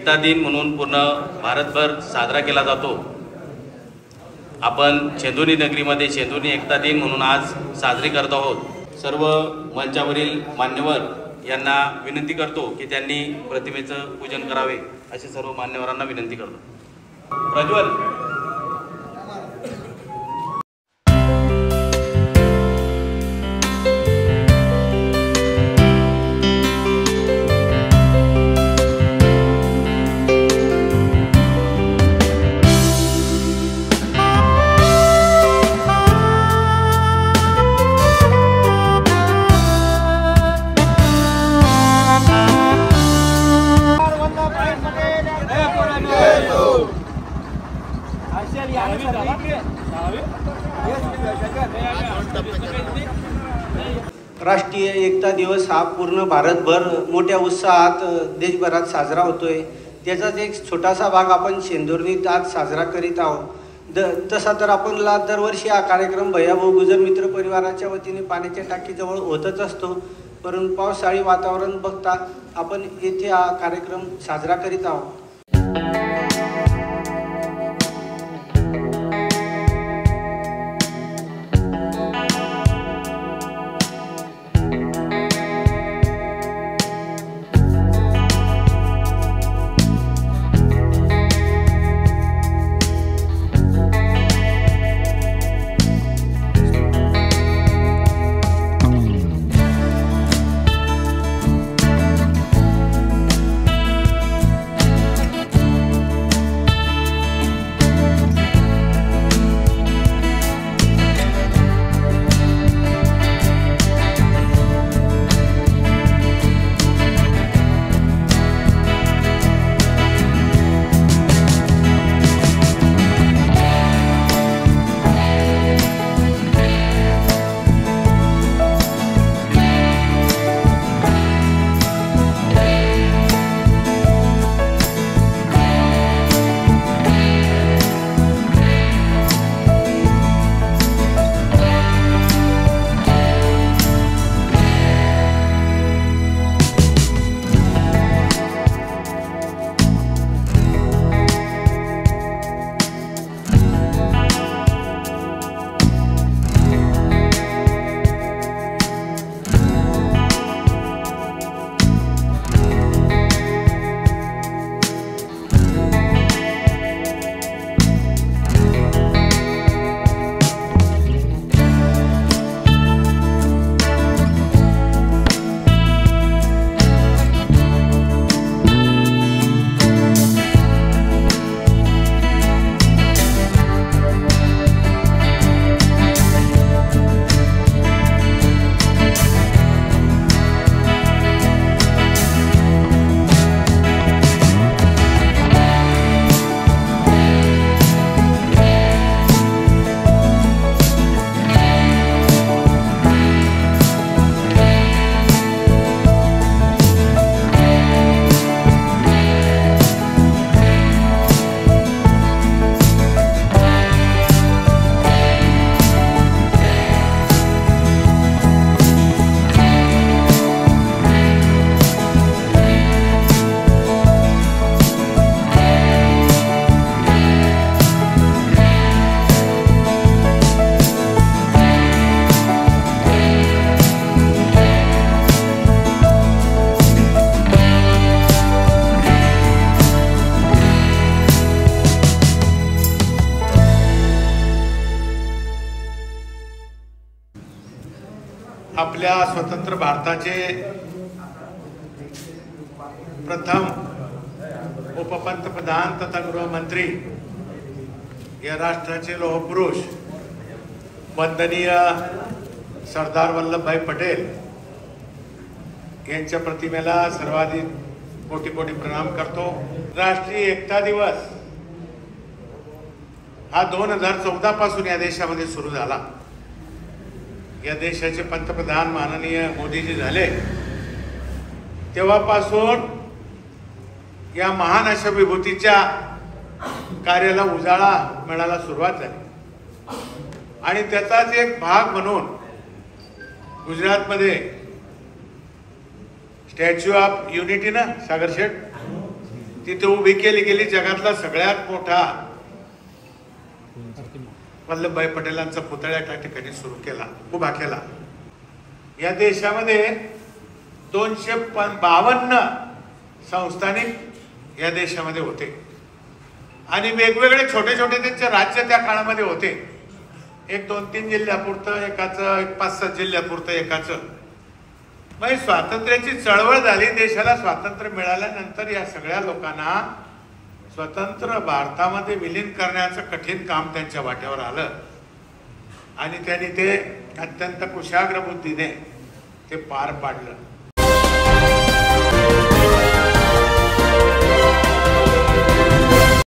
एकता दिन म्हणून पूर्ण भारतभर साजरा केला जातो। आपण चेंदुर्णी नगरीमध्ये चेंदुर्णी एकता दिन म्हणून आज साजरी करत आहोत। सर्व मंचावरील मान्यवर यांना विनंती करतो की त्यांनी प्रतिमेचं पूजन करावे, असे सर्व मान्यवरांना विनंती करतो। प्रज्वल राष्ट्रीय एकता दिवस हा पूर्ण भारतभर मोठ्या उत्साहात देशभरात साजरा होतोय। त्याचाच एक छोटासा भाग आपण चेंदुर्णीत आज साजरा करीत आहोत। तसा तर आपणला दरवर्षी हा कार्यक्रम भैयाभाऊ गुजर मित्र परिवाराच्या वतीने पाण्याच्या टाकीजवळ होतच असतो, परंतु पावसाळी वातावरण बघता आपण येथे हा कार्यक्रम साजरा करीत आहोत। आपल्या स्वतंत्र भारताचे प्रथम उपपंतप्रधान तथा गृहमंत्री या राष्ट्राचे लोहपुरुष वंदनीय सरदार वल्लभभाई पटेल यांच्या प्रतिमेला सर्वाधिक कोटी कोटी प्रणाम करतो। राष्ट्रीय एकता दिवस हा 2014 पासून या देशामध्ये सुरू झाला। या देशाचे पंतप्रधान माननीय मोदीजी झाले तेव्हापासून या महान अशा विभूतीच्या कार्याला उजाळा मिळायला सुरुवात झाली आणि त्याचाच एक भाग म्हणून गुजरातमध्ये स्टॅच्यू ऑफ युनिटी ना सागर शेठ तिथे उभी केली गेली जगातला सगळ्यात मोठा वल्लभभाई पटेलांचा पुतळा त्या ठिकाणी उभा केला. या देशामध्ये 252 संस्थानिक या देशामध्ये होते आणि वेगवेगळे छोटे छोटे त्यांचे राज्य त्या काळामध्ये होते. एक 2-3 जिल्ह्यापुरतं एकाचं, एक 5-7 जिल्ह्यापुरतं एकाचं. मग स्वातंत्र्याची चळवळ झाली, देशाला स्वातंत्र्य मिळाल्यानंतर या सगळ्या लोकांना स्वतंत्र भारतामध्ये विलीन करण्याचं कठीण काम त्यांच्या वाट्यावर आलं आणि त्यांनी ते अत्यंत कुशाग्र बुद्धीने ते पार पाडलं.